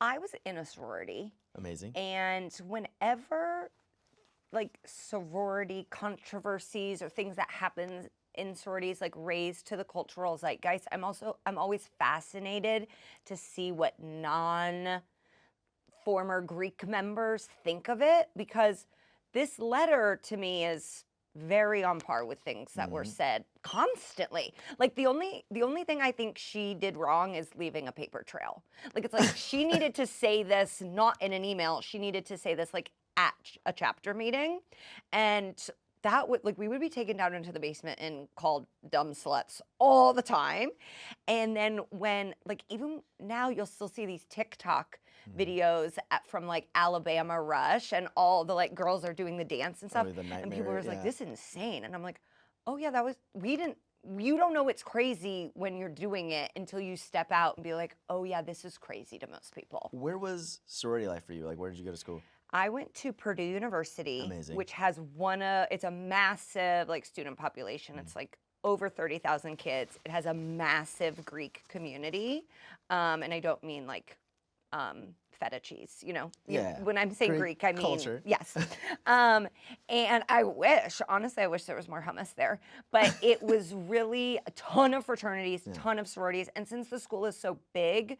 I was in a sorority. Amazing. And whenever like sorority controversies or things that happen in sororities like raised to the cultural zeitgeist, I'm always fascinated to see what former Greek members think of it, because this letter to me is very on par with things that were said constantly. Like the only thing I think she did wrong is leaving a paper trail. Like it's like she needed to say this not in an email. She needed to say this like at a chapter meeting, and that would like we would be taken down into the basement and called dumb sluts all the time. And then when like even now you'll still see these TikTok videos from like Alabama Rush, and all the like girls are doing the dance and stuff, and people were like, "This is insane," and I'm like, "Oh yeah, you don't know it's crazy when you're doing it until you step out and be like, oh yeah, this is crazy to most people." Where was sorority life for you? Like, where did you go to school? I went to Purdue University, Amazing. which has it's a massive like student population. It's like over 30,000 kids. It has a massive Greek community, and I don't mean like feta cheese, you know? Yeah. When I'm saying Greek, I mean culture. Yes. And honestly, I wish there was more hummus there. But it was really a ton of fraternities, ton of sororities, and since the school is so big,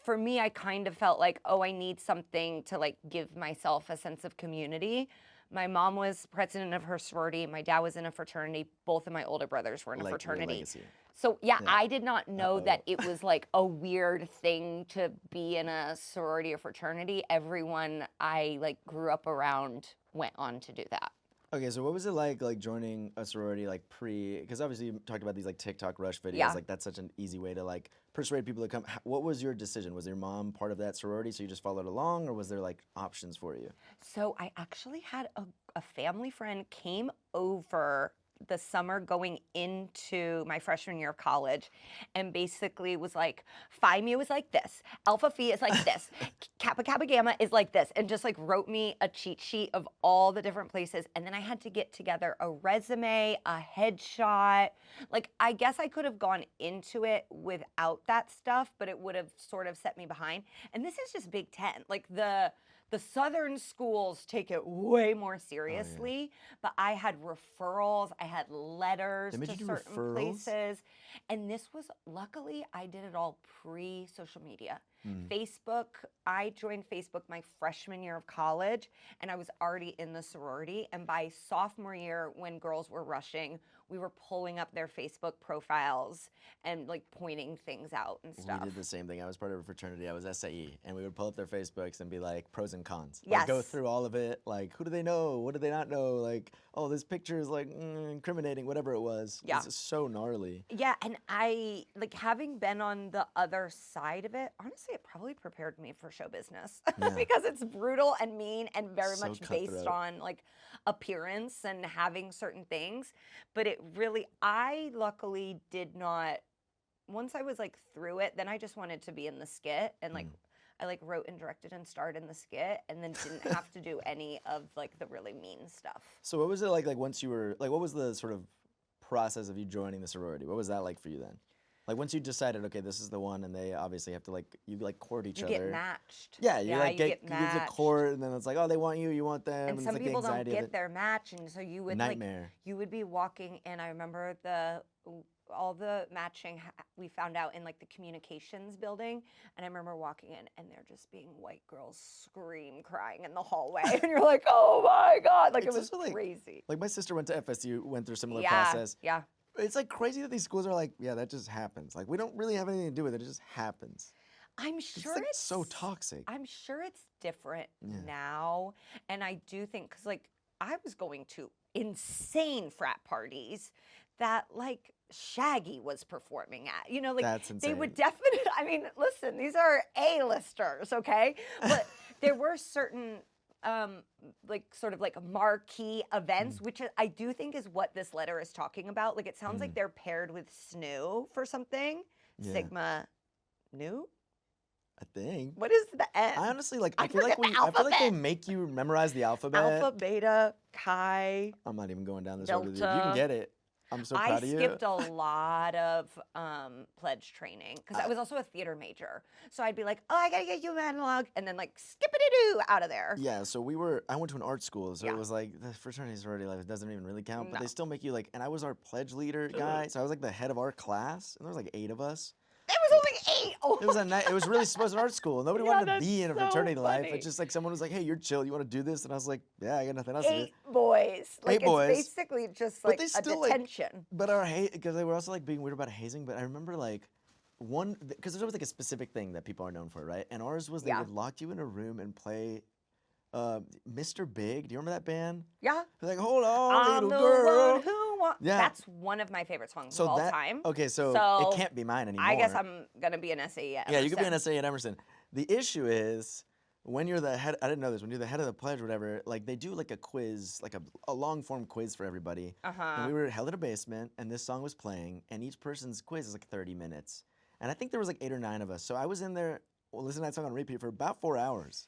for me, I kind of felt like, oh, I need something to like give myself a sense of community. My mom was president of her sorority. My dad was in a fraternity. Both of my older brothers were in a fraternity. So yeah, I did not know that it was like a weird thing to be in a sorority or fraternity. Everyone I like grew up around went on to do that. Okay, so what was it like joining a sorority like because obviously you talked about these like TikTok Rush videos, Yeah. like that's such an easy way to like persuade people to come. What was your decision? Was your mom part of that sorority, so you just followed along, or was there like options for you? So I actually had a family friend came over the summer going into my freshman year of college, and basically was like, Phi Mu is like this, Alpha Phi is like this, Kappa Kappa Gamma is like this, and just like wrote me a cheat sheet of all the different places. And then I had to get together a resume, a headshot. Like, I guess I could have gone into it without that stuff, but it would have sort of set me behind. And this is just Big Ten. Like the Southern schools take it way more seriously, but I had referrals, I had letters to certain places. And this was, luckily, I did it all pre-social media. Facebook, I joined Facebook my freshman year of college, and I was already in the sorority. And by sophomore year, when girls were rushing, we were pulling up their Facebook profiles and like pointing things out and stuff. We did the same thing. I was part of a fraternity. I was SAE, and we would pull up their Facebooks and be like pros and cons. Yes. Like, go through all of it. Like, who do they know? What do they not know? Like, oh, this picture is like incriminating, whatever it was. Yeah. It's so gnarly. Yeah, and I, like, having been on the other side of it, honestly, it probably prepared me for show business because it's brutal and mean and very So much based cutthroat. on like appearance and having certain things. But it really, I luckily did not, once I was like through it, then I just wanted to be in the skit, and like I like wrote and directed and starred in the skit, and then didn't have to do any of like the really mean stuff. So what was it like once you were, like what was the sort of process of you joining the sorority? What was that like for you then? Like once you decided, okay, this is the one, and they obviously have to like, you like court each other. You get matched. Yeah, you like you get matched. the court, and then it's like, oh, they want you, you want them. And some it's like people the don't anxiety of get it. their match, and so you would Nightmare. like you would be walking, and I remember all the matching we found out in like the communications building, and I remember walking in, and there just being white girls crying in the hallway, and you're like, oh my god, like It's it was also, like- crazy. Like my sister went to FSU, went through a similar Yeah, process. yeah. It's like crazy that these schools are like, yeah, that just happens. Like we don't really have anything to do with it. It just happens. I'm It's sure like it's so toxic. I'm sure it's different now, and I do think because like I was going to insane frat parties that like Shaggy was performing at. You know, like That's they would insane. definitely. I mean, listen, these are A-listers, okay? But there were certain like sort of like marquee events, which I do think is what this letter is talking about. Like it sounds like they're paired with SNU for something. Yeah. Sigma Nu? I think. What is the N? I honestly like. I I feel like forget the I feel like they alphabet. make you memorize the alphabet. Alpha, Beta, Chi. I'm not even going down this road with you. You Delta. can get it. I'm so I proud of you. skipped a lot of pledge training because I was also a theater major. So I'd be like, oh, I gotta get you a monologue, and then like skip-a-doo out of there. Yeah, so I went to an art school, so Yeah. it was like the fraternity sorority life doesn't even really count, but No. they still make you like, and I was our pledge leader guy, so I was like the head of our class, and there was like 8 of us. There was only 8. Oh, It was it was really supposed to art school. Nobody Yeah, wanted to that's be in a so fraternity life. funny. It's just like someone was like, "Hey, you're chill. You want to do this?" And I was like, "Yeah, I got nothing else to do." 8 boys. Like 8 boys. it's basically just But like they a still, like- detention. But our hate, because they were also like being weird about hazing. But I remember like because there's always like a specific thing that people are known for, right? And ours was they Yeah. would lock you in a room and play Mr. Big. Do you remember that band? Yeah. They're like, hold on, I'm little the girl. one who wants. Yeah. That's one of my favorite songs So of all that time. okay, so So, it can't be mine anymore. I guess I'm gonna be an SAE at Yeah, you could be an Emerson. SA at Emerson. The issue is when you're the head. I didn't know this. When you're the head of the pledge or whatever, like they do like a quiz, like a long form quiz for everybody. And we were held in a basement, and this song was playing, and each person's quiz is like 30 minutes. And I think there was like 8 or 9 of us. So I was in there listening to that song on repeat for about 4 hours.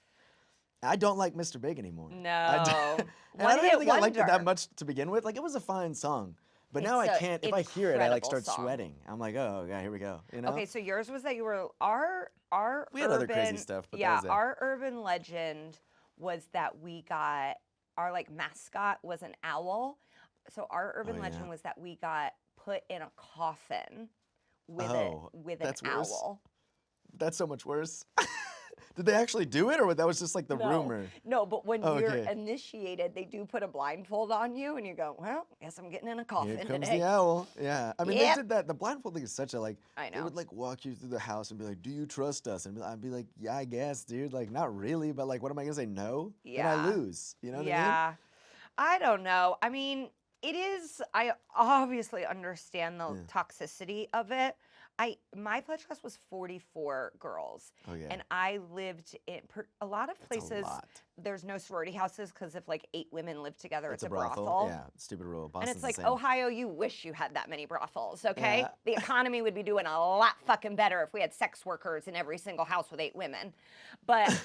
I don't like Mr. Big anymore. No. And I One don't hit even think I liked it that wonder. much to begin with. Like it was a fine song. But now I It's a can't. If I hear it, I like incredible start song. sweating. I'm like, oh, yeah, here we go. You know? Okay, so yours was that you were our We had urban, other crazy stuff, but that yeah, was it. our urban legend was that we got our like mascot was an owl. So our urban yeah. legend was that we got put in a coffin with Oh, an that's worse. owl. That's so much worse. Did they actually do it, or that was just like the No. rumor? No, but when Oh, you're okay. initiated, they do put a blindfold on you, and you go, "Well, guess I'm getting in a coffin Here comes today." the owl. Yeah, I mean Yep. they did that. The blindfold thing is such a like. I They know. would like walk you through the house and be like, "Do you trust us?" And I'd be like, "Yeah, I guess, dude. Like, not really, but like, what am I gonna say? No? Then Yeah. I lose. You know what I mean? Yeah. I don't know. I mean, it is. I obviously understand the Yeah. toxicity of it. My pledge class was 44 girls, Oh yeah. and I lived in a lot of That's places. a lot. There's no sorority houses because if like 8 women live together, it's a brothel. brothel. Yeah, stupid rule. And Boston's it's like, the same. Ohio, you wish you had that many brothels, okay? Yeah. The economy would be doing a lot fucking better if we had sex workers in every single house with 8 women. But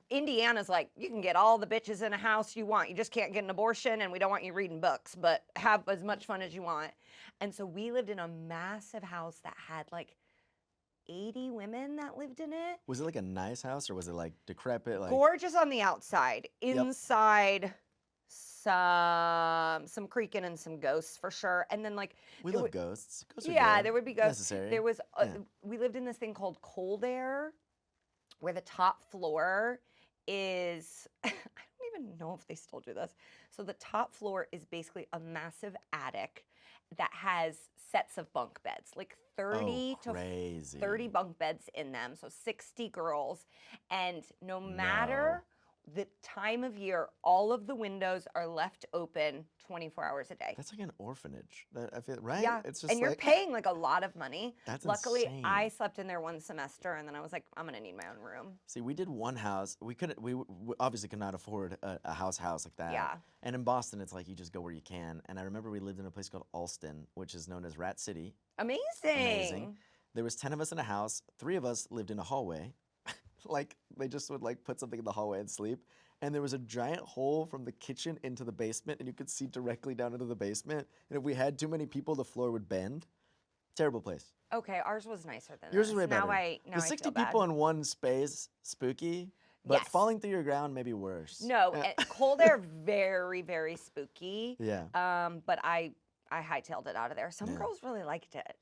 Indiana's like, you can get all the bitches in a house you want. You just can't get an abortion, and we don't want you reading books, but have as much fun as you want. And so we lived in a massive house that had like 80 women that lived in it. Was it like a nice house, or was it like decrepit? Like Gorgeous on the outside. Inside, some creaking and some ghosts for sure. And then like we there love would- ghosts. Ghosts are yeah, good. there would be ghosts. Necessary. There was Yeah. we lived in this thing called cold air, where the top floor is I don't even know if they still do this. So the top floor is basically a massive attic that has sets of bunk beds, like 30 to crazy. 30 bunk beds in them, so 60 girls. And no matter the time of year, all of the windows are left open 24 hours a day. That's like an orphanage. I feel right. Yeah, It's just and you're like, paying like a lot of money. That's Luckily, insane. I slept in there one semester, and then I was like, I'm gonna need my own room. See, we did one house. We couldn't. We obviously could not afford a house like that. Yeah. And in Boston, it's like you just go where you can. And I remember we lived in a place called Alston, which is known as Rat City. Amazing. There was 10 of us in a house. 3 of us lived in a hallway. Like they just would like put something in the hallway and sleep. And there was a giant hole from the kitchen into the basement, and you could see directly down into the basement. And if we had too many people, the floor would bend. Terrible place. Okay, ours was nicer than Yours this. is way better. Now I The 60 feel bad. people in one space, spooky. But Yes. falling through your ground, maybe worse. No, cold air, very, very spooky. Yeah. But I hightailed it out of there. Some Yeah. girls really liked it.